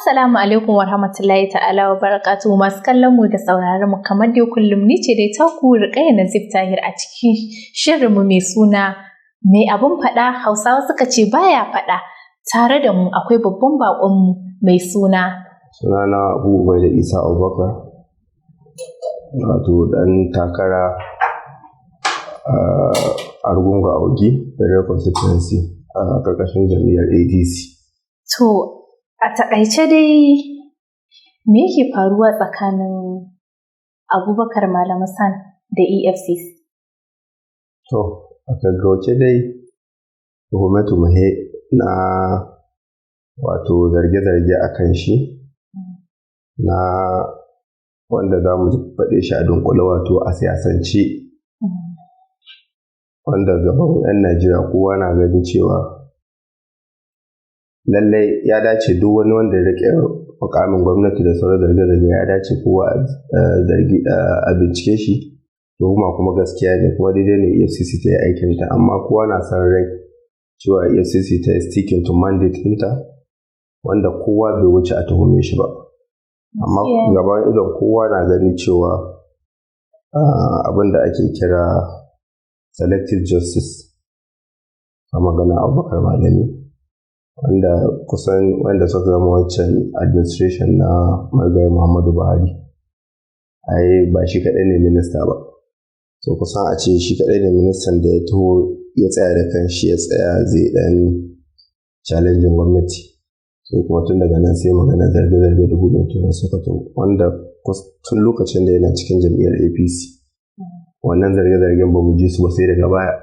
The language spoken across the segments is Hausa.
Assalamu alaikum wa rahmatullahi ta'ala wa barakatuhu masu kallon mu da sauraron mu kamar dai kullum ni ce dai taku Ruqayyah Nazif Tahir a cikin shirin mu mai suna mai abin faɗa Hausawa suka ce baya faɗa. Tare da mu akwai babban baƙon mu mai sunana Abu Ubaida Isa Abubakar, wato ɗan takara a Argungu Augi Federal Constituency a ƙarƙashin jam'iyyar ADC. To a taƙaice dai me yake faruwa tsakanin Abubakar Malami da EFCC? To a gaggauce dai tuhume-tuhume na wato zarge-zarge a kan shi na wanda za mu faɗe shi a dunkule wato a siyasance wanda gaban 'yan Najeriya kowa na ganin cewa lallai ya dace duk wani wanda ya riƙe mukamin gwamnati da sauran zarge-zarge ya dace kowa a bincike shi, tuhuma kuma gaskiya ne kuma daidai ne EFCC ta yi aikinta, amma kowa na son rai cewa EFCC ta yi sticking to mandate ɗinta wanda kowa bai wuce a tuhume shi ba, amma gaban idon kowa na gani cewa abin da ake kira selective justice a magana Abubakar Malami wanda kusan wanda suka zama wancan administration na Marigayi Muhammadu Buhari ai ba shi kaɗai ne minista ba, so kusan a ce shi kaɗai ne ministan da ya taho ya tsaya da kanshi ya tsaya zai ɗan challenging gwamnati, so kuma tun daga nan sai magana zarge-zarge da hukumomi suka taho wanda tun lokacin da yana cikin jam'iyyar APC wannan zarge-zargen ba mu ji su ba sai daga baya.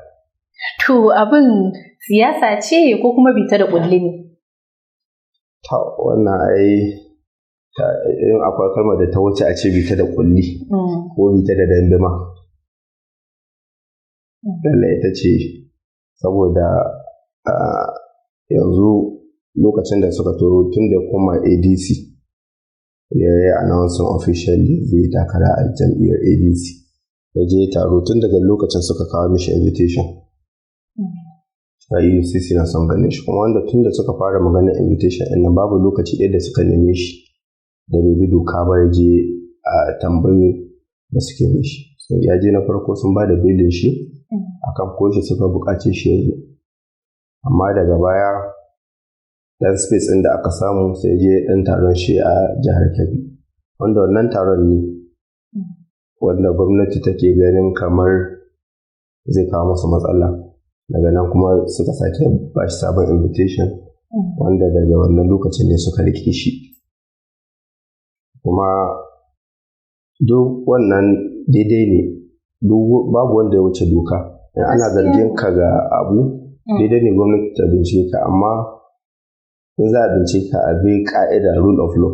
To abin siyasa ce ko kuma bita da kulli ne? Ta wannan ai in akwai kalmar da ta wuce a ce bita da kulli ko bita da dandama. Lallai ita ce saboda yanzu lokacin da suka turo tun da kuma ADC ya yi announcing officially zai takara a jam'iyyar ADC ya je taro tun daga lokacin suka kawo mishi invitation. A EFCC na son ganin shi kuma wanda tun da suka fara maganar invitation ɗin nan babu lokaci ɗaya da suka neme shi da bai bi doka ba ya je a tambayoyi da suke mishi. So ya je na farko sun ba da belin shi akan ko shi suka buƙace shi yanzu, amma daga baya dan space ɗin da aka samu sai je ɗan taron shi a jihar Kebbi wanda wannan taron ne wanda gwamnati take ganin kamar zai kawo musu matsala, daga nan kuma suka sake ba shi sabon invitation wanda daga wannan lokacin ne suka rike shi, kuma duk wannan daidai ne, babu wanda ya wuce doka. In ana zargin ka ga abu daidai ne gwamnati ta bincike ka, amma in za a bincike ka a bi ka'ida rule of law,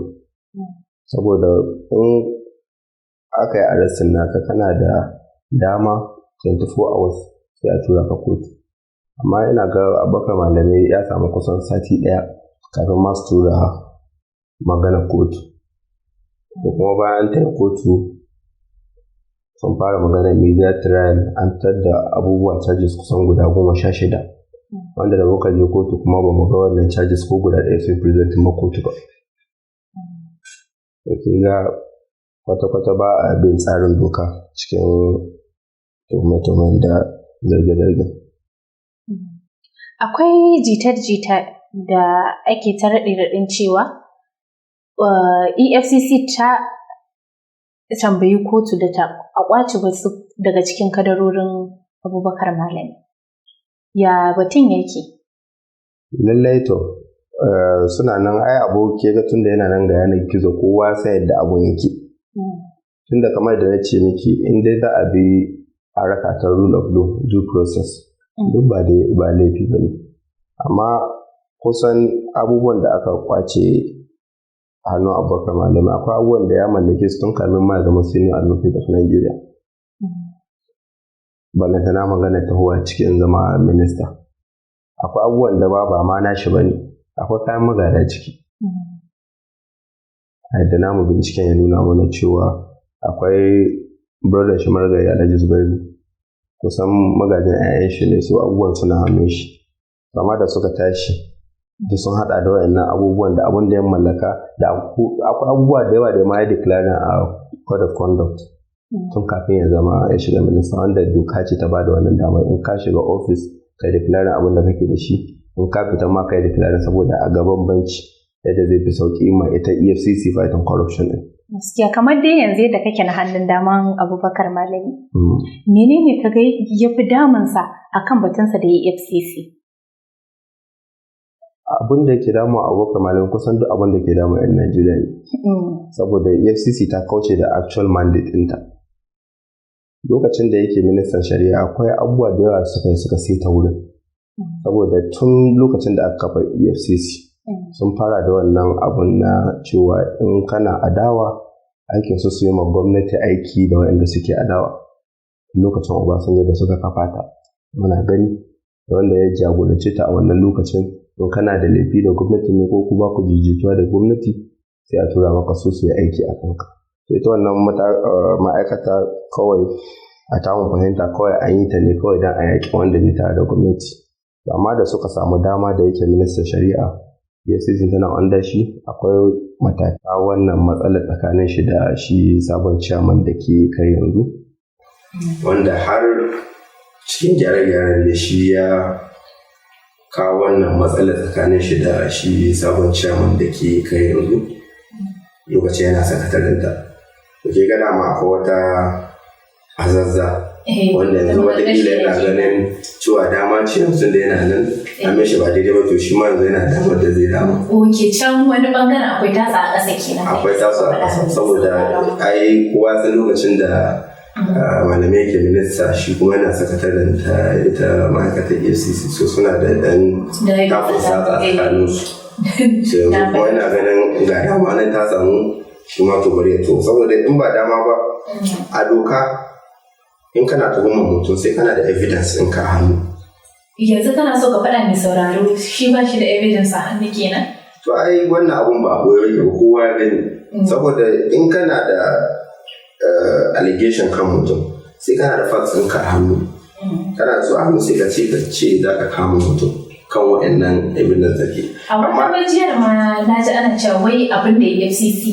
saboda in aka yi arrestin naka kana da dama 24 hours sai a tura ka kotu, amma ina ga Abubakar Malami ya samu kusan sati ɗaya kafin masu tura magana kotu, da kuma bayan ta kotu sun fara magana media trial an da abubuwan charges kusan guda 16 wanda da muka je kotu kuma ba mu ga wannan charges ko guda ɗaya sun presentin ma kotu ba. Ga kwata-kwata ba a bin tsarin doka cikin tuhume-tuhumen da zarge-zarge. Akwai jita-jita da ake ta raɗe-raɗin cewa EFCC ta tambayi kotu da ta a ƙwace wasu daga cikin kadarorin Abubakar Malami. Ya batun yake? Lallai to suna nan ai abu ke ga tun da yana nan ga yanar gizo kowa sai yadda abun yake. Tun da kamar da na ce miki in dai za a bi haraka ta rule of law due process duk ba laifi ba ne, amma kusan abubuwan da aka kwace hannun Abubakar Malami akwai abubuwan da ya mallake su tun kamin ma zama senior advocate of Nigeria, ballanta na magana tahowa cikin zama minista. Akwai abubuwan da ba ma nashi ba ne, akwai kayan magada ciki. Da namu binciken ya nuna mana cewa akwai brother shi Marigayi Alhaji Zubairu kusan magajin 'ya'yan shi ne, su abubuwan suna hannun shi, amma da suka tashi da sun hada da wayannan abubuwan da abun da ya mallaka da akwai abubuwa da yawa da ma ya declare a code of conduct tun kafin ya zama ya shiga minista, wanda doka ce ta bada wannan damar in ka shiga office kai declare abun da kake da shi, in ka fita ma kai declare saboda a gaban banci yadda zai fi sauki ma ita EFCC fighting corruption din. Gaskiya kamar dai yanzu da kake na hannun daman Abubakar Malami. Menene kaga ya fi damunsa akan batunsa da EFCC? Abin da ke damu Abubakar Malami kusan duk abin da ke damu 'yan Najeriya ne. Saboda EFCC ta kauce da actual mandate ɗinta. Lokacin da yake ministan shari'a akwai abubuwa da yawa suka saita wurin. Saboda tun lokacin da aka kafa EFCC sun fara da wannan abun na cewa in kana adawa aikin su yi ma gwamnati aiki da waɗanda suke adawa. Lokacin Obasanjo da suka kafa ta muna gani da wanda ya jagorance ta a wannan lokacin, to kana da laifi da gwamnati ne ko kuma ku jijituwa da gwamnati sai a tura maka su yi aiki a kanka. To ita wannan ma'aikata kawai a tamun fahimta kawai an yi ta ne kawai don a yaƙi wanda ne tare da gwamnati. Amma da suka samu dama da yake ministan shari'a EFCC tana wanda shi akwai mataka wannan matsalar tsakanin shi da shi sabon chairman da ke kai yanzu, wanda har cikin gyare-gyaren da shi ya kawo wannan matsalar tsakanin shi da shi sabon chairman da ke kai yanzu lokacin yana sakatarinta. Da ke gana ma akwai wata azazza wanda yanzu watakila yana ganin cewa dama ce yanzu da yana nan amma shi ba daidai ba, to shi ma yanzu yana damar da zai dama. Oke, can wani bangaren akwai tasa a ƙasa kenan. Akwai tasa a ƙasa saboda ai kowa san lokacin da malamai ke minista shi kuma yana sakataren ta ita ma'aikatar EFCC, so suna da ɗan kafin saka tsakaninsu. So yanzu kuma yana ganin ga dama nan ta samu shi ma to bari to saboda in ba dama ba a doka in kana tuhumar mutum sai kana da evidence in ka hannu. Yanzu kana so ka faɗa mai sauraro shi ba shi da evidence a hannu kenan? To ai wannan abun ba a koyar da kowa ya gani. Saboda in kana da allegation kan mutum sai kana da facts in ka hannu. Kana so a hannu sai ka ce za ka kama mutum kan waɗannan evidence da ke. A wata majiyar ma na ji ana cewa wai abin da EFCC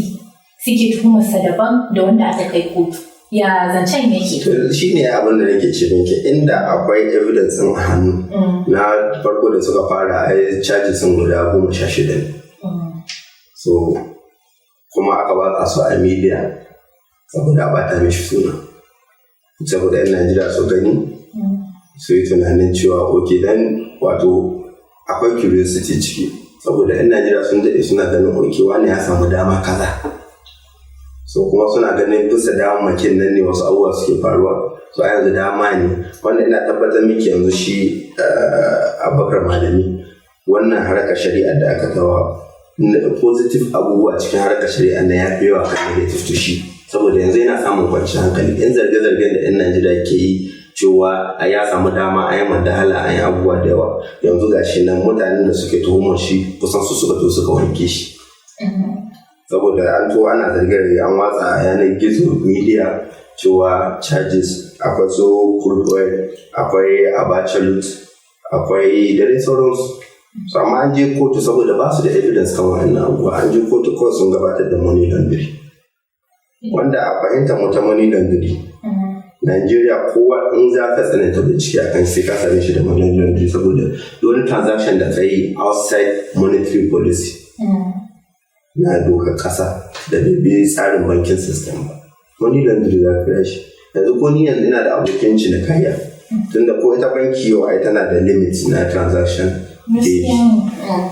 suke tuhumarsa daban da wanda aka kai kotu. Ya zancen yake? Shi ne abin da nake ce miki, inda akwai evidence a hannu na farko da suka fara a charges sun guda 16 ne. So kuma aka ba su a media saboda ba ta mishi suna, saboda 'yan Najeriya su gani su yi tunanin cewa ok dan wato akwai curiosity ciki, saboda 'yan Najeriya sun daɗe suna ganin ok wani ya samu dama kaza. So kuma suna ganin bisa damammakin nan ne wasu abubuwa suke faruwa, so a yanzu dama ne wanda ina tabbatar miki yanzu shi Abubakar Malami wannan harkar shari'a da aka tawa positive abubuwa cikin harkar shari'a na ya fi yawa kan negative to shi, saboda yanzu yana samun kwanciyar hankali. Yan zarge-zargen da 'yan Najeriya ke yi cewa ya samu dama a yi mandahala a yi abubuwa da yawa, yanzu ga shi nan mutanen da suke tuhumar shi kusan su suka to suka wanke shi. Saboda an to ana zargin an watsa a yanar gizo media cewa charges akwai so crude oil, akwai abachalut, akwai da dai sauransu. So amma an je kotu saboda ba su da evidence kan wannan abubuwa, an je kotu kawai sun gabatar da money laundering, wanda a fahimta mu ta money laundering Najeriya kowa in za ka tsananta bincike a kan sai ka same shi da money laundering, saboda wani transaction da ka yi outside monetary policy na dokar ƙasa da bai tsarin bankin system ba, wani laundry za ka shi. Yanzu ko ni yanzu ina da abokin cinikayya, tunda ko ita banki yau ai tana da limit na transaction gauge.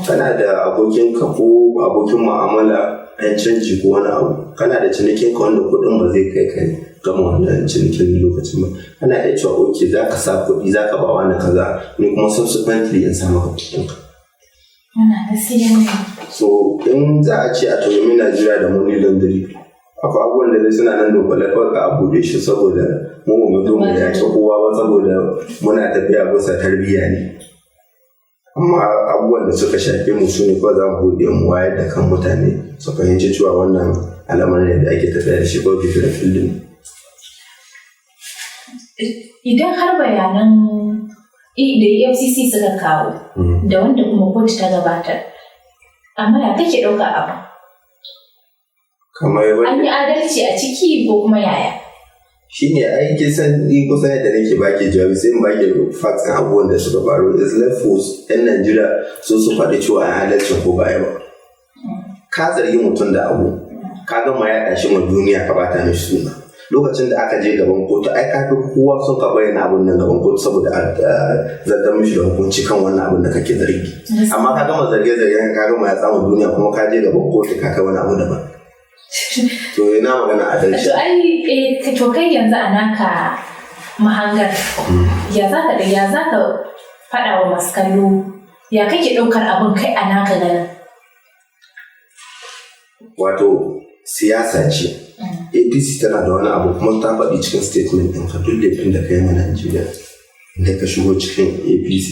Kana da abokin ka ko abokin mu'amala ɗan canji ko wani abu, kana da cinikin ka wanda kuɗin ba zai kai kai gama wannan cinikin lokacin ba, ana iya cewa ok za ka sa kuɗi za ka ba wani kaza ni kuma subsequently in sa maka kuɗin ka. So in za a ce a tuhumi Najeriya da money laundering, akwai abubuwan da dai suna nan dokale kawai ka abuɗe shi, saboda mu ba mu zo mu yaƙi kowa ba, saboda muna tafiya bisa tarbiyya ne. Amma abubuwan da suka shafe mu su ne kawai za mu buɗe mu wayar da kan mutane su fahimci cewa wannan al'amarin da ake tafiya da shi ko bifi da filin. Idan har bayanan da EFCC suka kawo da wanda kuma kotu ta gabatar. Amma ya kake ɗauka abu? An yi adalci a ciki ko kuma yaya? Shi ne aiki san ni kusan yadda nake baki jawabi sai in baki facts na abubuwan da suka faru. Is left for 'yan Najeriya su faɗi cewa an adalci ko ba ba. Ka zargi mutum da abu, ka gama yaɗa shi ma duniya ka bata mishi suna. Lokacin da aka je gaban kotu, ai ka duk kowa sun ka bayyana abun nan gaban kotu saboda zartar mishi da hukunci kan wannan abun da kake zargi. Amma ka gama zarge-zargen ka gama ya samu duniya kuma ka je gaban kotu ka kai wani abu daban. To ina magana adalci. To ai to kai yanzu a naka mahangar ya za ka faɗa wa masu kallo ya kake ɗaukar abin kai a naka ganin. Wato siyasa ce. APC tana da wani abu kuma ta faɗi cikin statement ɗin ka duk laifin da ka yi ma Najeriya da ka shigo cikin APC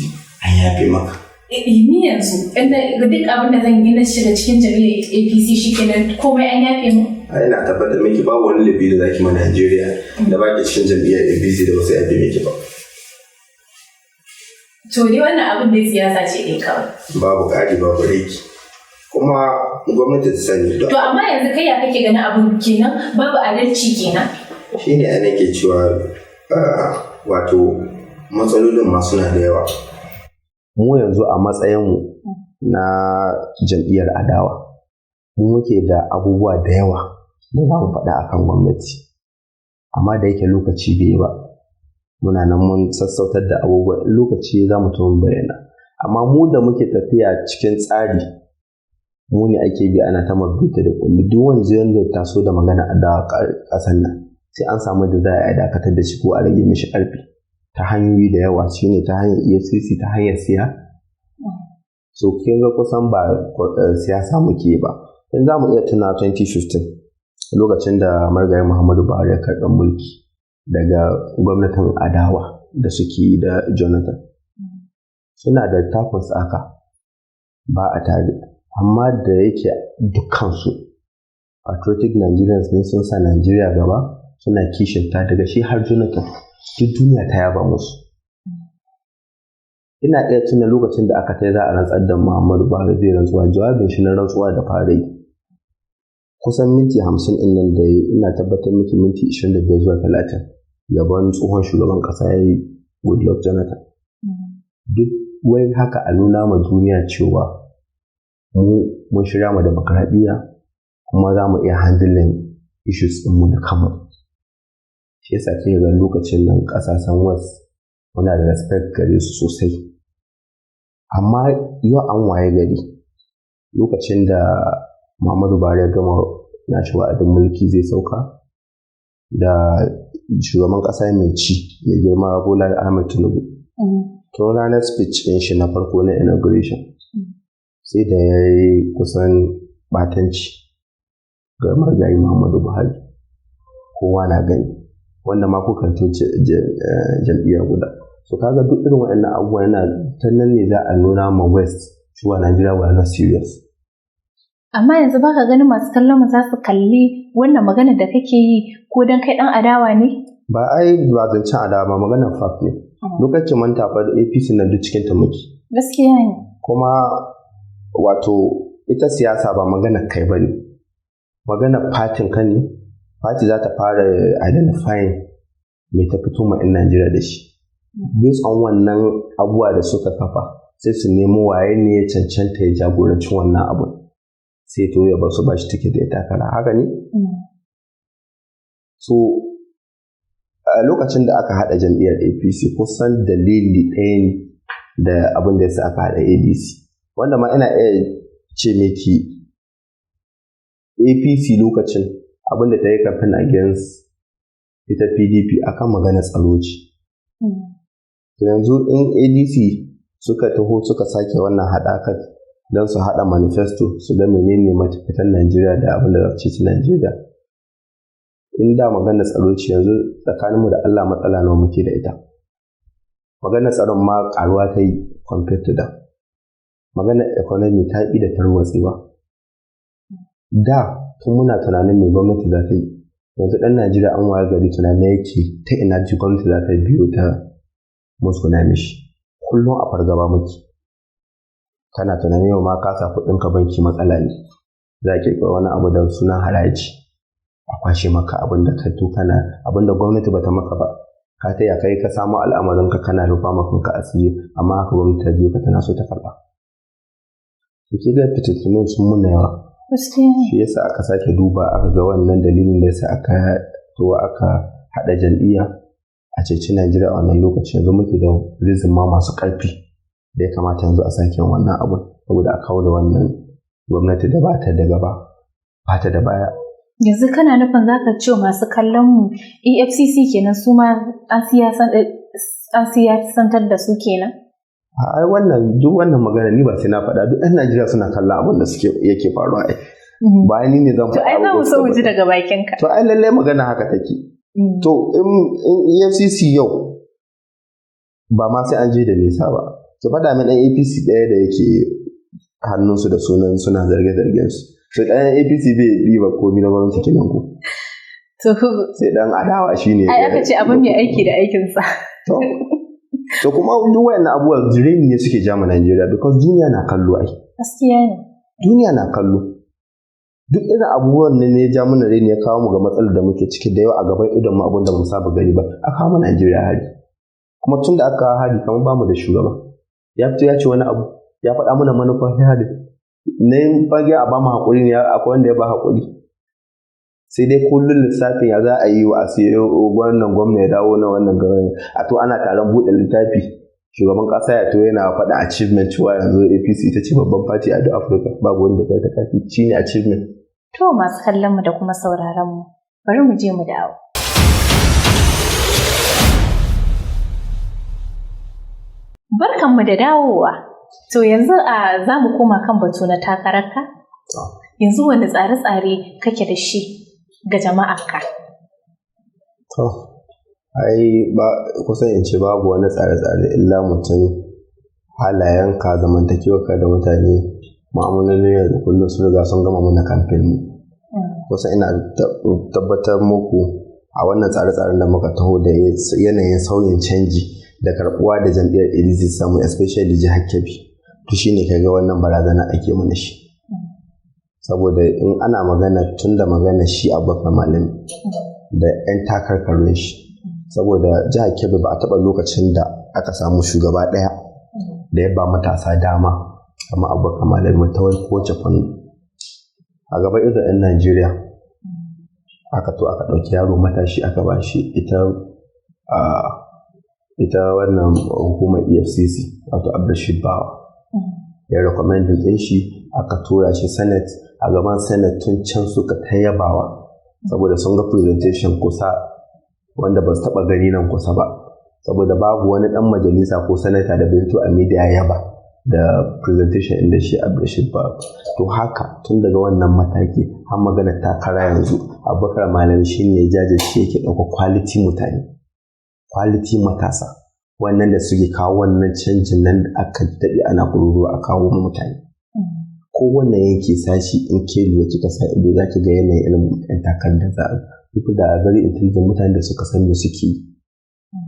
an yafe maka. Ni yanzu duk abin da zan yi na shiga cikin jami'ar APC shi kenan komai an yafe mu. Ina tabbatar miki babu wani laifi da zaki ma Najeriya da baki cikin jami'ar APC da ba su yafe miki ba. To dai wannan abin da siyasa ce dai kawai. Babu ƙari babu reki. Kuma gwamnati ta sani. To amma yanzu kai ya kake ganin abin kenan babu adalci kenan. Shi ne ana ke cewa wato matsalolin ma suna da yawa. Mu yanzu a matsayinmu na jam'iyyar adawa, mu muke da abubuwa da yawa da za mu faɗa akan gwamnati. Amma da yake lokaci bai ba, muna nan mun sassautar da abubuwa lokaci za mu tun bayyana. Amma mu da muke tafiya cikin tsari, mu ne ake bi ana ta bita da kulli. Duk wanda ya taso da magana adawa ƙasar nan sai an samu da za a dakatar da shi ko a rage mishi ƙarfi ta hanyoyi da yawa. Shi ne ta hanyar EFCC, ta hanyar siya. So kin ga kusan ba siyasa muke ba. In za mu iya tuna 2015 lokacin da marigayi Muhammadu Buhari ya karɓi mulki daga gwamnatin adawa da suke da Jonathan. Suna da takun tsaka ba a tare. Amma da yake dukkansu patriotic Nigerians ne, sun sa Najeriya gaba, suna kishinta daga shi har Jonathan, duk duniya ta yaba musu. Ina iya tuna lokacin da aka tai za a rantsar da Muhammadu Buhari zai rantsuwa, jawabin shi na rantsuwa da fara yi kusan minti 50 ɗin nan da ina tabbatar miki minti 25 zuwa 30 gaban tsohon shugaban ƙasa ya yi Goodluck Jonathan. Duk wai haka a nuna ma duniya cewa mun shirya mu demokradiyya kuma za mu iya handling issues ɗinmu da kanmu. Shi yasa ke ga lokacin nan ƙasashen West muna da respect gare su sosai. Amma yau an waye gari lokacin da Muhammadu Buhari ya gama nashi wa'adin mulki zai sauka da shugaban ƙasa mai ci mai girma Bola Ahmed Tinubu. Tun ranar speech ɗin shi na farko na inauguration sai da ya yi kusan batanci ga marigayi Muhammadu Buhari, kowa na gani, wanda ma kukan toce jam'iyyar guda. So kaga duk irin waɗannan abubuwa yana ta nan ne za a nuna ma West cewa Najeriya we are not serious. Amma yanzu baka ganin masu kallon mu za su kalli wannan magana da kake yi ko dan kai dan adawa ne? Ba zancen adawa ba, maganar fact ne. Lokacin manta fa da APC na duk cikin ta muke. Gaskiya ne. Kuma wato ita siyasa ba magana kai ba ne, magana fatin ka ne. Fati za ta fara identifying mai ta fito ma 'yan Najeriya da shi. Based on wannan abubuwa da suka kafa sai su nemo waye ne ya cancanta ya jagoranci wannan abun, sai to ya ba su ba shi tiket da ya takara, haka ne? So a lokacin da aka haɗa jam'iyyar APC kusan dalili ɗaya ne da abin da ya sa aka haɗa ADC, wanda ma ina iya ce miki APC lokacin abin da ta yi campaign against ita PDP akan maganar tsaro ce. To yanzu in ADC suka taho suka sake wannan haɗakar don su haɗa manifesto su ga menene matafitan Najeriya da abin da za su ci Najeriya. In da maganar tsaro ce yanzu tsakaninmu da Allah matsala nawa muke da ita. Maganar tsaron ma ƙaruwa ta yi compared to da. Maganar economy ta yi da tarwatsewa. Da tun muna tunanin me gwamnati za ta yi. Yanzu ɗan Najeriya an waye gari tunanin yake ta ina ji gwamnati za ta biyo ta musguna mishi. kullum a fargaba muke. Kana tunanin yau ma ka sa kuɗinka banki matsala ne, za a kirkira wani abu da sunan haraji a kwashe maka abin da ka kana abin da gwamnati bata maka ba, ka taya kai ka samu al'amarinka kana rufa maka asiri, amma haka gwamnati ta biyo ka tana so ta karɓa. Ke ga fitattunan sun muna yawa. Shi yasa aka sake duba aka ga wannan dalilin da yasa aka haɗa jam'iyya a ceci Najeriya a wannan lokacin. Yanzu muke da rizima masu ƙarfi da ya kamata yanzu a sake wannan abun, saboda a kawo da wannan gwamnati da ba ta da gaba ba ta da baya. Yanzu kana nufin za ka ce masu kallon mu EFCC kenan su ma an siyasantar da su kenan? Ai duk wannan magana ni ba sai na faɗa, duk ɗan Najeriya suna kallon abin da yake faruwa ai. Bayan ni ne zan faɗa. To ai za mu so mu ji daga bakinka. To ai lallai magana haka take. To in EFCC yau ba ma sai an je da nisa ba. Ki faɗa min ɗan APC ɗaya da yake hannunsu da sunan suna zarge-zargen su. To ɗan APC bai riba komi na gwamnati kenan ko. Sai ɗan adawa shine. Ai aka ce abin mai aiki da aikinsa. To kuma duk wayannan abubuwan jirini ne suke jama Najeriya, because duniya na kallo ai. Gaskiya ne. Duniya na kallo. Duk irin abubuwan ne ya ja mana rai ne ya kawo mu ga matsalar da muke ciki da yau a gaban idon mu, abin da mu saba gari ba, a kawo mu Najeriya hari. Kuma tun da aka hari kamar bamu da shugaba. Ya fito ya ce wani abu, ya faɗa mana manufa ta hari. Na yin fage a ba mu haƙuri ne, akwai wanda ya ba haƙuri. Sai dai kullum lissafin ya za a yi wa asiyo wannan gwamna ya dawo na wannan gwamna. A to ana taron buɗe littafi, shugaban ƙasa ya to yana faɗa achievement cewa yanzu APC ita ce babban party a duk Afirka, babu wanda kai ta kafi, shi ne achievement. To masu kallon mu da kuma sauraron mu, bari mu je mu dawo. Barkanmu da dawowa. To yanzu za mu koma kan batu na takararka. Yanzu wani tsare-tsare kake da shi ga jama'arka? To, ai kusan in ce babu wani tsare-tsare illa mutum halayenka, zamantakewarka da mutane, mu'amalolin yau da kullum sun riga sun gama mana kamfen mu. Kusan ina tabbatar muku a wannan tsare-tsaren da muka taho da yanayin sauyin canji da karɓuwa da jam'iyyar ADC samu, especially jihar Kebbi, to shine kaga wannan barazana ake mana shi. Saboda in ana magana tun da magana shi Abubakar Malami da 'yan takarkarin shi, saboda jihar Kebbi ba a taɓa lokacin da aka samu shugaba ɗaya da ya ba matasa dama kamar Abubakar Malami ta wani kowace fanni. A gaban idon 'yan Najeriya aka ɗauki yaro matashi aka ba shi ita wannan hukumar EFCC, wato Abdulrashid Bawa ya recommending ɗin shi, aka tura shi Senate. A gaban Senate tun can suka ta yabawa saboda sun ga presentation kusa wanda ba su taɓa gani nan kusa ba, saboda babu wani ɗan majalisa ko sanata da bai fito a media yaba da presentation inda shi Abdulrashid Bawa. To haka tun daga wannan mataki har magana takara yanzu, Abubakar Malami shi ne ya jajirce yake ɗauka quality mutane, quality matasa, wannan da suke kawo wannan canjin nan da aka daɗe ana kururuwa a kawo mutane. Kowanne yake sashi in ke lura kika sa ido za ki ga yanayin irin ɗan takardar za a duk da very intelligent mutane da suka san me suke yi.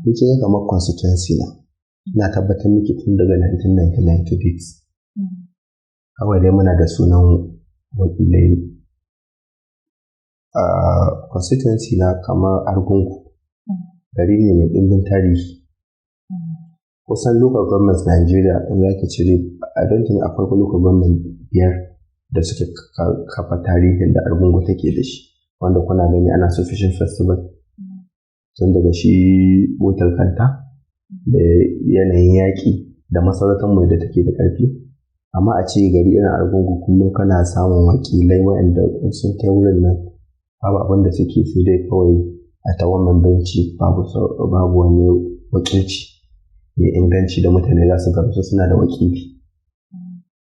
Ni ke kamar constituency na tabbatar miki tun daga 1998 kawai dai muna da sunan wakilai a constituency na kamar Argungu, gari ne mai ɗimbin tarihi. Kusan local governments Nigeria in za ki cire, I don't think akwai local government 5 da suke kafa tarihin da Argungu take da shi, wanda kuna gani ana su fishing festival tun daga shi motar kanta da yanayin yaƙi da masarautar mu da take da ƙarfi. Amma a ce gari irin Argungu kullum kana samun wakilai waɗanda sun kai wurin nan babu abin da suke sai dai kawai a ta wannan benci, babu wani wakilci mai inganci da mutane za su gamsu suna da wakili.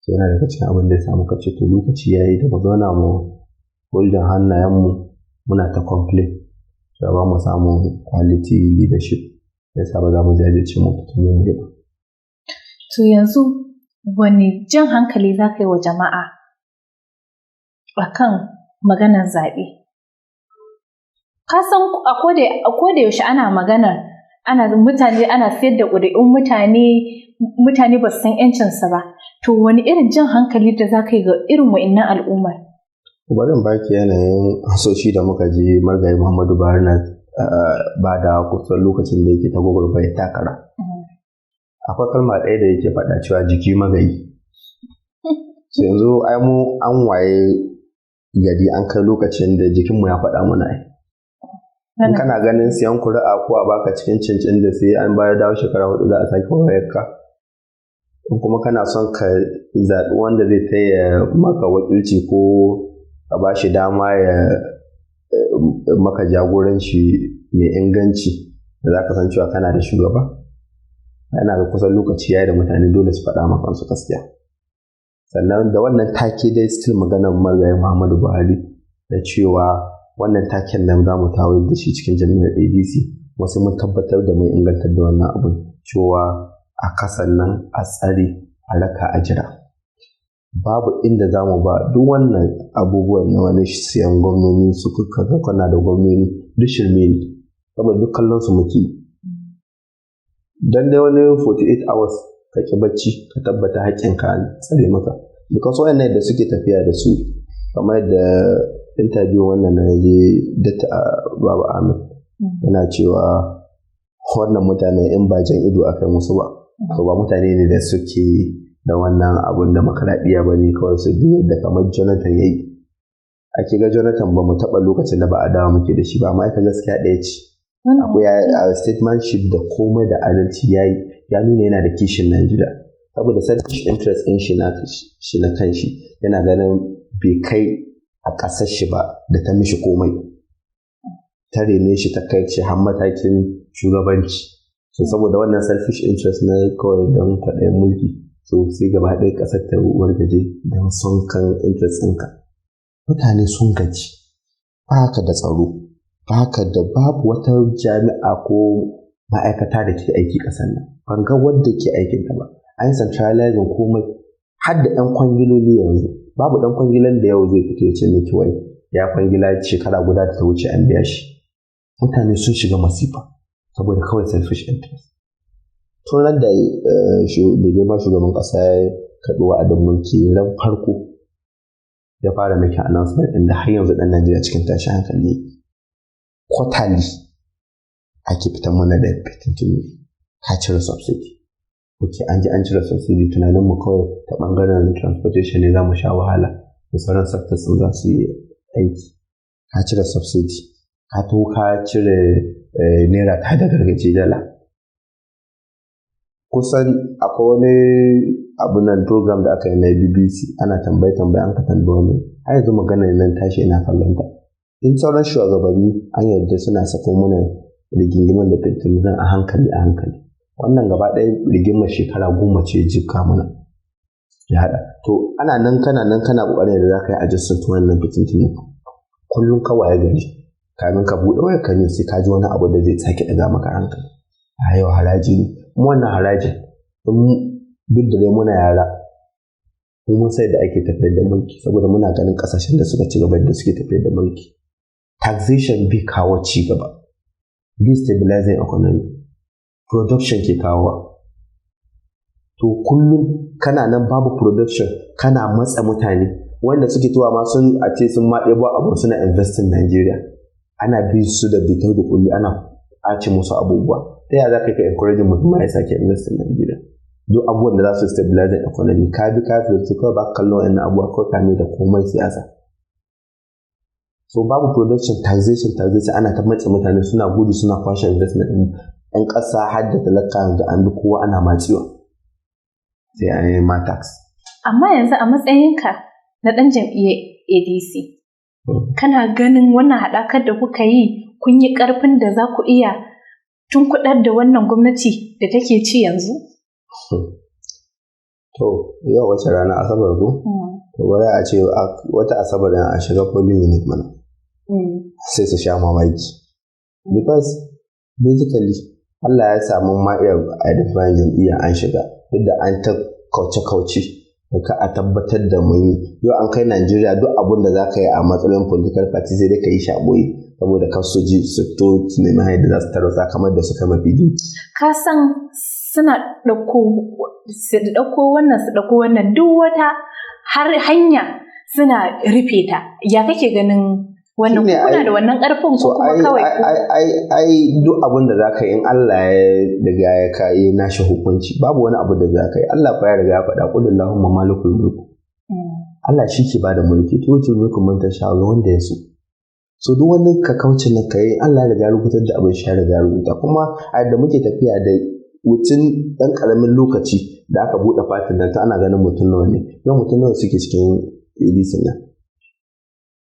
Sai yana daga cikin abin da ya samu kace to lokaci yayi da mu zauna mu holding hannayenmu muna ta complain da ba mu samu quality leadership, yasa ba za mu jajirce mu fito mu ba. To yanzu wani jan hankali za ka yi wa jama'a akan maganar zaɓe? Ka san a koda yaushe ana maganar mutane ana sayar da ƙuri'un mutane ba su san ‘yancinsa ba. To wani irin jan hankali da za ka yi ga irin wa'innan al'ummar? Bari in baki yanayin hasoshi da muka ji Marigayi Muhammadu Buhari na ba da kusan lokacin da yake ta gwagwarmaya takara. Akwai kalma ɗaya da yake faɗa cewa jiki magayi. Sai yanzu ai mu an waye gari an kai lokacin da jikinmu ya faɗa mana ai. In kana ganin siyan kuri'a ko a baka cikin cincin da sai an bayar dawo shekara 4 za a sake wayarka. In kuma kana son ka zaɓi wanda zai taya maka wakilci ko ka ba shi dama ya maka jagoranci mai inganci da za ka san cewa kana da shugaba, yana da kusan lokaci yayi da mutane dole su faɗa maka kansu gaskiya. Sannan da wannan take dai still maganar Marigayi Muhammadu Buhari da cewa wannan taken nan za mu tawo da shi cikin jami'ar ADC, wasu mun tabbatar da mun ingantar da wannan abun cewa a kasan nan a tsare a raka a jira. Babu inda za mu ba duk wannan abubuwan na wani siyan gwamnoni su kuka kana da gwamnoni duk shirme ne, saboda duk kallon su muke. Dan dai wani 48 hours ka ki bacci ka tabbata haƙƙinka an tsare maka. Because wayannan da suke tafiya da su kamar da interview wannan na je Dr. Baba Ahmed yana cewa wannan mutane in ba jan ido akai musu ba, to ba mutane ne da suke da wannan abun da makaraɗiya ba ne kawai su biyu da kamar Jonathan ya yi. Ake ga Jonathan ba mu taɓa lokacin da ba a dawo muke da shi ba, amma ita gaskiya ɗaya ce. Akwai statementship da komai da adalci ya nuna yana da kishin Najeriya. Saboda selfish interest ɗin shi na kanshi yana ganin bai kai a ƙasar shi ba da ta mishi komai. Ta rene shi ta kai shi har matakin shugabanci. So saboda wannan selfish interest na kawai don kwaɗayin mulki, so sai gaba ɗaya ƙasar ta wargaje don son kan interest ɗinka. Mutane sun gaji, ba ka da tsaro, babu wata jami'a ko ma'aikata da ke aiki ƙasar nan. Ban ga wanda ke aikin ta ba. An yi centralizing komai, har da ɗan kwangiloli yanzu. Babu ɗan kwangilan da yau zai fito ya ce miki wai ya kwangila shekara guda da ta wuce an biya shi. Mutane sun shiga masifa saboda kawai selfish interest. Tun ran da mai shugaban ƙasa ya karɓi wa'adin mulki ran farko ya fara making announcement ɗin da har yanzu ɗan Najeriya cikin tashi hankali. Quarterly ake fitan mana da fitintunu, ka cire subsidy. An cire subsidy, tunanin mu kawai ta ɓangaren transportation ne za mu sha wahala, da sauran sectors za su yi aiki. Ka cire subsidy, ka cire naira ta da gargaje dala. Kusan akwai wani abunan program da aka yi na BBC ana tambaye an ka tambaye ne, har yanzu magana nan tashi ina kallon ta. In sauran shugabanni an yarda suna sako mana rigingimin da fitintunu a hankali. Wannan gaba ɗaya rigimar shekara 10 ce jika mana ya haɗa. To ana nan kana ƙoƙarin da za ka yi adjustment wannan fitintunu. Kullum ka waye gari kamin ka buɗe wayar ka ne sai ka ji wani abu da zai sake ɗaga maka hankali. A yau haraji ne, kuma wannan harajin duk da dai muna yara mun sai da ake tafiyar da mulki, saboda muna ganin ƙasashen da suka ci gaba da suke tafiyar da mulki. Taxation bai kawo ci gaba, bai stabilizing economy, production ke kawowa. To kullum kana nan babu production, kana matsa mutane wanda suke tuwa ma sun ma ɗebo abu suna investing Nigeria, ana bi su da bita da kulli, ana ɓace musu abubuwa. Ta yaya za ka yi encouraging mutum ya sake investing Nigeria? Duk abubuwan da za su stabilize economy ka fi kawai ba kallon wa'in abubuwa kawai kame da komai siyasa. So babu production, taxation ana ta matsa mutane suna gudu suna kwashe investment ɗin 'yan ƙasa har da talaka yanzu an bi kowa ana matsewa sai an yi ma tax. Amma yanzu a matsayinka na ɗan jam'iyyar ADC, kana ganin wannan haɗakar da kuka yi kun yi ƙarfin da za ku iya tunkuɗar da wannan gwamnati da take ci yanzu? To yau wace rana Asabar ko? To bari a ce wata Asabar a shiga polling unit mana. Sai su sha mamaki. Because basically Allah ya samu ma iya identifying jam'iyya an shiga, duk da an ta kauce-kauce ka a tabbatar da mun yi. Yau an kai Najeriya duk abin da za ka yi a matsayin political party sai dai ka yi shi a ɓoye saboda kar su ji su to su nemi hanyar da za su tarwatsa kamar da suka mafi ji. Ka san suna ɗauko wannan duk wata har hanya suna rufe ta. Ya kake ganin wannan kuna da wannan ƙarfin ko kuma kawai ai duk abin da zaka yi in Allah ya riga ya kai nashi hukunci babu wani abu da zaka yi. Allah fa ya riga ya faɗa qul Allahumma malikul mulk. Allah shi ke bada mulki tutul mulku man tasha wanda ya so duk wani ka kauce na kai Allah ya riga rubutar da abin shi ya riga rubuta. Kuma a yadda muke tafiya da wucin ɗan ƙaramin lokaci da aka buɗe fatin nan ta ana ganin mutum nawa ne yau mutum nawa suke cikin ADC nan.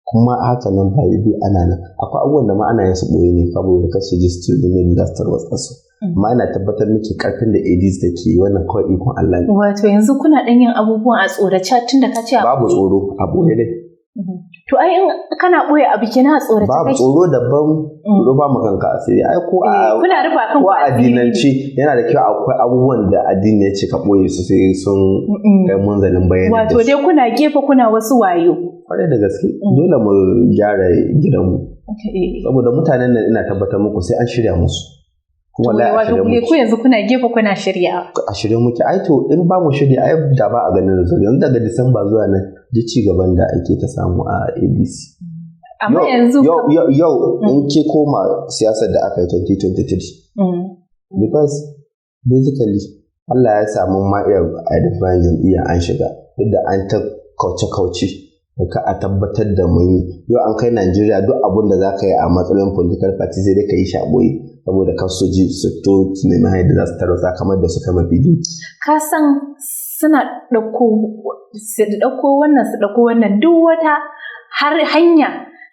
Kuma haka nan ba biyu ana nan akwai abubuwan da ma ana yin su ɓoye ne saboda kar su ji su domin da su tarwatsa su. Amma ina tabbatar miki ƙarfin da ADC da ke wannan kawai ikon Allah ne. Wato yanzu kuna ɗan yin abubuwan a tsorace tun da ka ce babu tsoro a ɓoye dai. To ai in kana ɓoye abu kenan a tsorace babu tsoro daban tsoro ba maganka asiri ai ko a kuna rufa kan ko a addinance yana da kyau akwai abubuwan da addini ya ce ka ɓoye su sai sun kai munzalin bayani. Wato dai kuna gefe kuna wasu wayo. Kwarai da gaske dole mu gyara gidanmu saboda mutanen nan ina tabbatar muku sai an shirya musu. Kuma wallahi wato ku yanzu kuna gefe kuna shirya. A shirye muke ai to in ba mu shirya ai da ba a ganin result yanzu daga Disamba zuwa nan ji ci gaban da ake ta samu a ADC. Amma yanzu yau in ke koma siyasar da aka yi 2023 because basically Allah ya samu ma iya identifying jam'iyya an shiga duk da an ta kauce ka a tabbatar da mun yi. Yau an kai Najeriya duk abin da za ka yi a matsayin political party sai dai ka yi shi a ɓoye saboda kar su ji su to su nemi hanyar da za su tarwatsa kamar da suka mafi ji. Ka san suna ɗauko wannan duk wata har hanya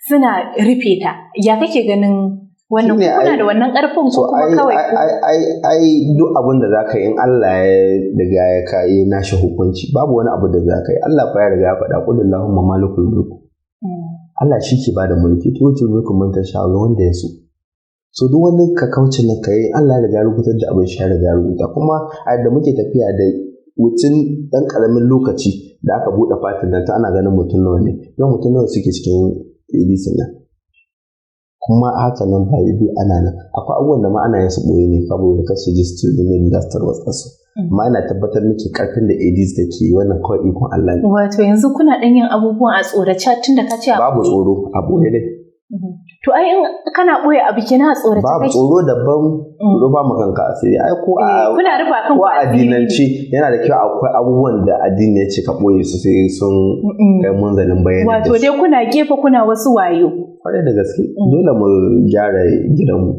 suna rufe ta. Ya kake ganin wannan kuna da wannan ƙarfin ko kuma kawai ai duk abin da za ka yi in Allah ya riga ya kai nashi hukunci babu wani abu da za ka yi. Allah fa ya riga ya faɗa qul Allahumma malikul mulk. Allah shi ke bada mulki tutul mulku man tasha wanda ya so duk wani ka kauce na kai Allah ya riga rubutar da abin shi ya riga rubuta. Kuma a yadda muke tafiya da wucin ɗan ƙaramin lokaci da aka buɗe fatin nan ta ana ganin mutum nawa ne yau mutum nawa suke cikin ADC nan. Kuma haka nan ba biyu ana nan akwai abubuwan da ma ana yin su ɓoye ne saboda kar su ji su domin da su tarwatsa su. Amma ina tabbatar miki ƙarfin da ADC da ke wannan kawai ikon Allah ne. Wato yanzu kuna ɗan yin abubuwan a tsorace tun da ka ce babu tsoro a ɓoye dai. To ai in kana ɓoye abu kenan a tsorace babu tsoro daban tsoro ba maganka asiri ai ko a kuna rufa kan ko a addinance yana da kyau akwai abubuwan da addini ya ce ka ɓoye su sai sun kai munzalin bayani. Wato dai kuna gefe kuna wasu wayo. Kwarai da gaske dole mu gyara gidanmu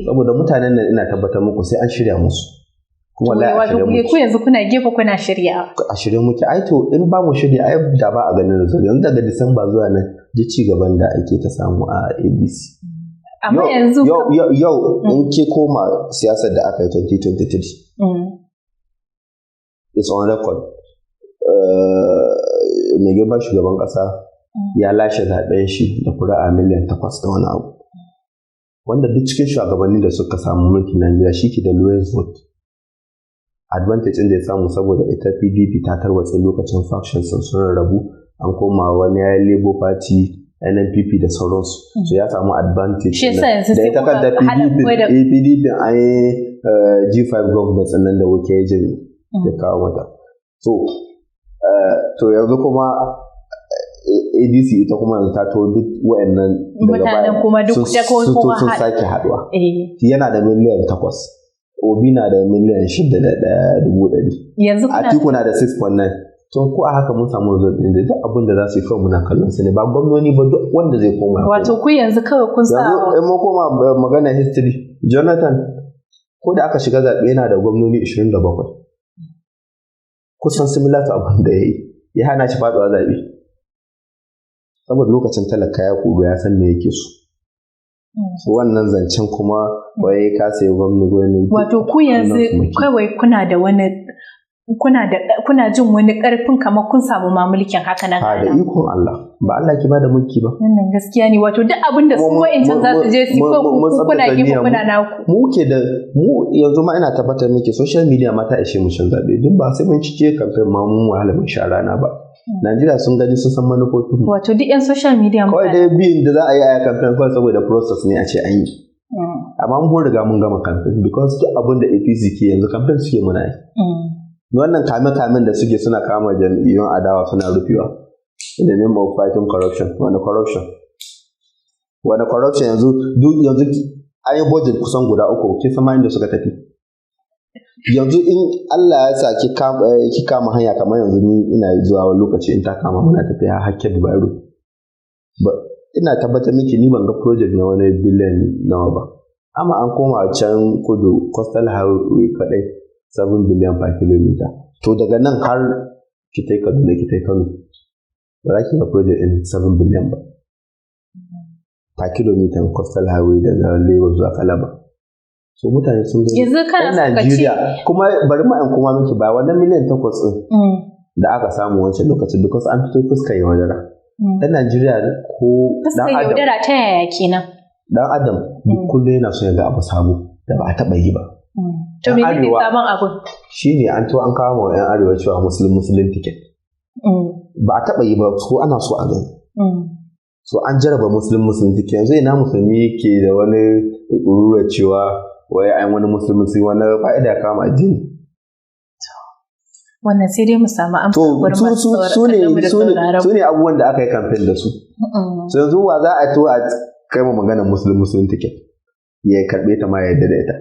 saboda mutanen nan ina tabbatar muku sai an shirya musu. Kuma wallahi wato ku yanzu kuna gefe kuna shirya. A shirye muke ai to in ba mu shirya ai da ba a ganin result yanzu daga Disamba zuwa nan ji ci gaban da ake ta samu a ADC. Amma yanzu yau in ke koma siyasar da aka yi 2023 it's on record mai girman shugaban ƙasa ya lashe zaben shi da kuri'a miliyan 8 da wani abu wanda duk cikin shugabanni da suka samu mulkin Najeriya shi ke da lowest vote. Advantage ɗin da ya samu saboda ita PDP ta tarwatse lokacin factions sun rarrabu an koma wani ya Labour Party NNPP da sauransu so ya samu advantage da ita kanta PDP an yi G5 government sannan da wuke jin da kawo mata to yanzu kuma ADC ita kuma yanzu ta to duk wayannan mutanen kuma duk sun sake haduwa yana da miliyan 8 Obi na da miliyan 6,100,000 yanzu Atiku na da 6.9 to ko a haka mun samu result din da duk abin da za su yi kawai muna kallon su ne ba gwamnoni ba duk wanda zai koma wato ku yanzu kawai kun sa yanzu mun koma magana history Jonathan ko da aka shiga zaɓe yana da gwamnoni 27 kusan similar to abin da ya hana shi faɗuwa zaɓe saboda lokacin talaka ya kudu ya san me yake so wannan zancen kuma wai ka sayi gwamnati wato ku yanzu kawai kuna da wani kuna jin wani ƙarfin kamar kun samu ma mulkin haka nan. Da ikon Allah, ba Allah ki bada mulki ba. Wannan gaskiya ne, wato duk abin da su wa'incan za su je su ko kuna gefe kuna naku. Mu yanzu ma ina tabbatar miki social media ma ta ishe mu shan zaɓe, duk ba sai mun cike kamfen ma mun wahala mun sha rana ba. Najeriya sun gani sun san manufofin mu. Wato duk 'yan social media kawai dai biyun da za a yi a kamfen kawai saboda process ne a ce an yi. Amma mun riga mun gama kamfen because duk abin da APC ke yanzu kamfen suke muna yi. Wannan kame-kamen da suke suna kama jam'iyyun adawa suna rufewa in the name of fighting corruption. Wani corruption yanzu an yi budget kusan guda 3 ke sama inda suka tafi. Yanzu in Allah ya sa ki kama hanya kamar yanzu ni ina zuwa wani lokaci in ta kama muna tafiya hakke Dubai. Ina tabbatar miki ni ban ga project na wani billion nawa ba. Amma an koma can kudu coastal highway kadai 7 billion per kilometer. To daga nan har ki tai Kaduna ki tai Kano. Ba za ki ga project in 7 billion ba. Per kilometer coastal highway daga Lagos zuwa Calabar. So mutane sun gani. Yanzu kana so ka ce kuma bari ma in kuma miki ba wannan miliyan 8 din da aka samu wancan lokacin because an fito fuskar yaudara. Dan Najeriya ko dan Adam. Yaudara ta yaya kenan? Dan Adam kullum yana so ya ga abu sabo da ba a taba yi ba. To me ne sabon abu? Shine an kawo wa 'yan arewa cewa muslim ticket. Ba a taba yi ba so ana so a gani. So an jaraba muslim ticket yanzu ina musulmi ke da wani rura cewa wai an wani musulmi sai wani fa'ida ya kama addini. Wannan sai dai mu samu amsa gurin masu sauraron su ne abubuwan da aka yi kamfen da su. So yanzu wa za a to a kai mu magana muslim ticket ya karbe ta ma ya yarda da ita.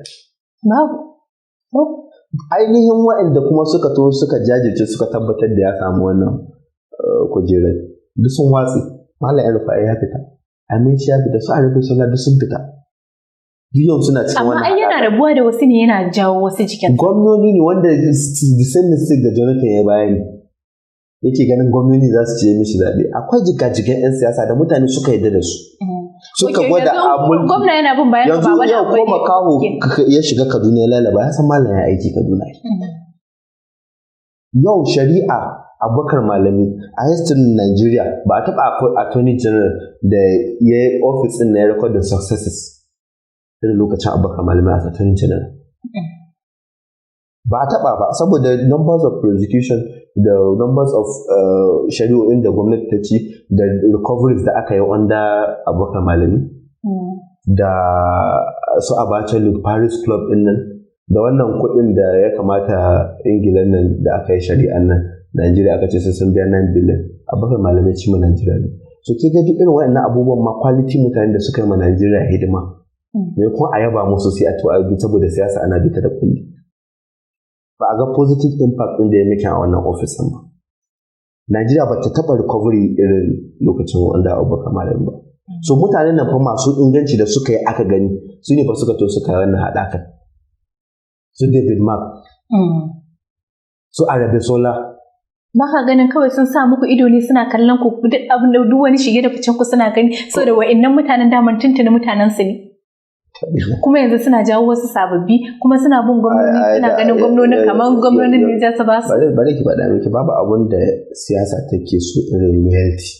Ainihin waɗanda kuma suka jajirce suka tabbatar da ya samu wannan kujerar duk sun watsi. Malam Rufa'i ya fita, Aminci ya fita, su Arifu Sallah duk sun fita. Biyan suna cikin wannan. Amma ai yana rabuwa da wasu ne yana jawo wasu jikin. Gwamnoni ne wanda the same mistake da Jonathan ya bayani. Yake ganin gwamnoni za su ce mishi zaɓe. Akwai jigajigan 'yan siyasa da mutane suka yarda da su. Suka gwada a mulki. Gwamna yana bin bayan ba wani abu. Yanzu ko makaho ya shiga Kaduna ya lalaba ya san malam ya aiki Kaduna. Yau shari'a Abubakar Malami a history Nigeria ba a taɓa attorney general da ya yi office ɗin na ya record successes irin lokacin Abubakar Malami a attorney general. Ba a taɓa ba saboda numbers of prosecution da numbers of shari'o'in da gwamnati ta ci da recoveries da aka yi under Abubakar Malami da su Abacha Paris Club ɗin nan da wannan kuɗin da ya kamata Ingila nan da aka yi shari'an nan Najeriya aka ce sun biya 9 billion Abubakar Malami ci ma Najeriya ne. So ke ga duk irin waɗannan abubuwan ma quality mutanen da suka yi ma Najeriya hidima ne kuma a yaba musu sai a to a bi saboda siyasa ana bita da kulli. Ba a ga positive impact ɗin da ya miki a wannan office ba. Najeriya ba ta taɓa recovery irin lokacin wanda Abubakar Malami ba. So mutanen nan fa masu inganci da suka yi aka gani su ne fa suka to suka wannan haɗaka. Su David Mark. Su Arabe Sola. Ba ka ganin kawai sun sa muku ido ne suna kallon ku duk abin da duk wani shige da ficen ku suna gani saboda wa'annan mutanen daman tuntuni mutanen su ne. Kuma yanzu suna jawo wasu sababbi kuma suna bin gwamnoni suna ganin gwamnonin kamar gwamnonin ne za su ba su. Bari ki faɗa miki babu abin da siyasa take so irin loyalty.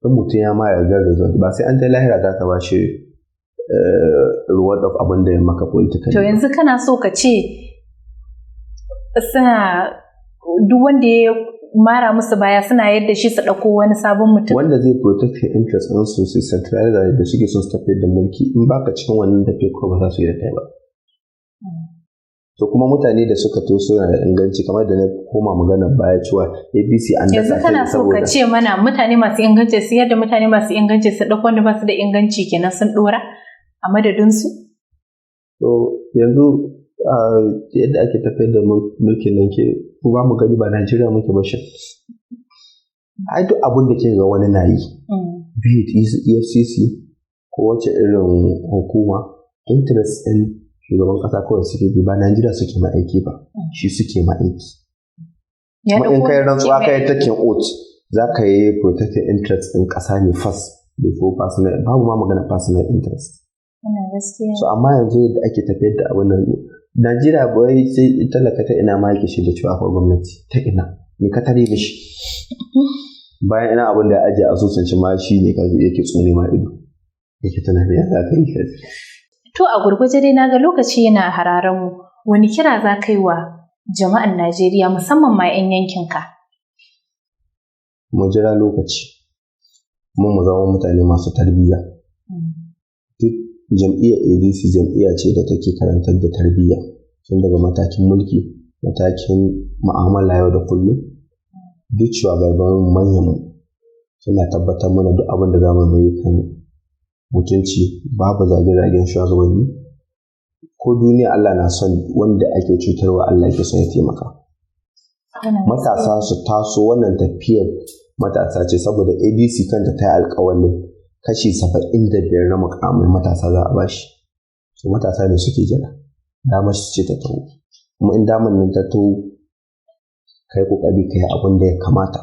In mutum ya ma yarda result ba sai an ta lahira za ka ba shi reward of abin da ya maka political. To yanzu kana so ka ce suna duk wanda ya mara musu baya suna yadda shi su ɗauko wani sabon mutum. Wanda zai protect your interest ɗin su sai centralize da suke son su tafiyar da mulki in baka cikin wannan tafiyar ko ba za su yi da kai ba. To kuma mutane da suka to suna da inganci kamar da na koma magana baya cewa APC an dasa yanzu kana so ka ce mana mutane masu inganci su yadda mutane masu inganci su ɗauko wanda ba su da inganci kenan sun ɗora a madadinsu? To yanzu yadda ake tafiyar da mulkin nan ke ba mu gani ba Najeriya muke ba shi. Ai duk abin da ke ga wani na yi, be it EFCC ko wace irin hukuma, interest ɗin shugaban ƙasa kawai suke bi ba Najeriya suke ma aiki ba, shi suke ma aiki. Kuma in kai rantsuwa ka yi taking oath za ka yi protected interest ɗin ƙasa ne first before personal, babu ma magana personal interest. So amma yanzu yadda ake tafiyar da abin nan Najeriya bai sai talaka ta ina ma yake shi da cewa akwai gwamnati ta ina me ka tare mishi bayan ina abin da ya ajiye asusun shi ma shi ne yake tsone ma ido yake tunani ya za ka yi kaji. To a gurguje dai naga lokaci yana hararen mu, wani kira za ka yi wa jama'an Najeriya musamman ma 'yan yankinka? Mu jira lokaci kuma mu zama mutane masu tarbiyya. Duk jam'iyyar ADC jam'iyya ce da take karantar da tarbiyya tun daga matakin mulki, matakin mu'amala yau da kullum. Duk shugabannin manyan suna tabbatar mana duk abin da za mu yi kan mutunci, babu zage-zagen shugabanni. Ko duniya Allah na son wanda ake cutarwa, Allah yake son ya taimaka. Matasa su taso, wannan tafiyar matasa ce saboda ADC kanta ta yi alƙawarin kashi 75 na mukamai matasa za a bashi. So matasa ne suke jira, damar su ce ta taho. Kuma in damar nan ta taho, kai kokari kai abin da ya kamata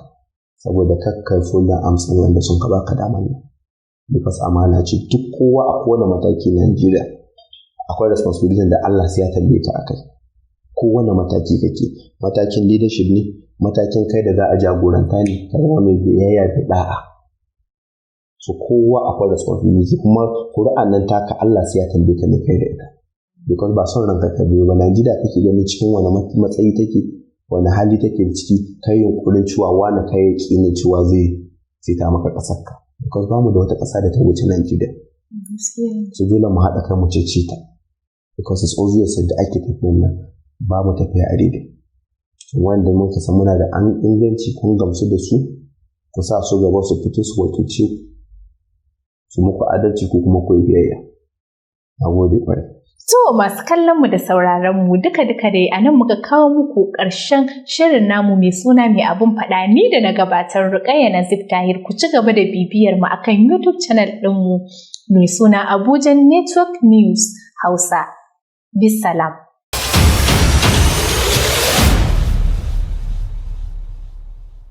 saboda kakkai fulla amsan wanda sun ka baka damar nan. Because amana ce, duk kowa a kowane mataki na Najeriya akwai responsibility da Allah sai ya tambaye ka akai. Kowane mataki kake, matakin leadership ne, matakin kai da za a jagoranta ne, kai mai biyayya da da'a. So kowa akwai responsibility, kuma Qur'an nan taka Allah sai ya tambaye ka ne kai da ita. Because ba son ranka ka biyo ba, Najeriya kake gani cikin wani matsayi take, wani hali take ciki, kai yunkurin cewa wani kai yakinin cewa zai ta maka ƙasar ka. Because ba mu da wata ƙasa da ta wuce Najeriya. So dole mu haɗa kai mu cece ta. Because it's obvious da ake tafiyan nan ba mu tafiya a daidai. Wanda mun kasa muna da inganci kun gamsu da su, ku sa su gaba su fito su wakilce su muku adalci ko kuma ku yi biyayya. Na gode ƙwarai. To masu kallon mu da sauraron mu duka dai a nan muka kawo muku ƙarshen shirin namu mai suna mai abin faɗa, ni da na gabatar Ruqayyah Nazif Tahir. Ku ci gaba da bibiyar mu akan YouTube channel ɗin mu mai suna Abuja Network News Hausa. Bisalam.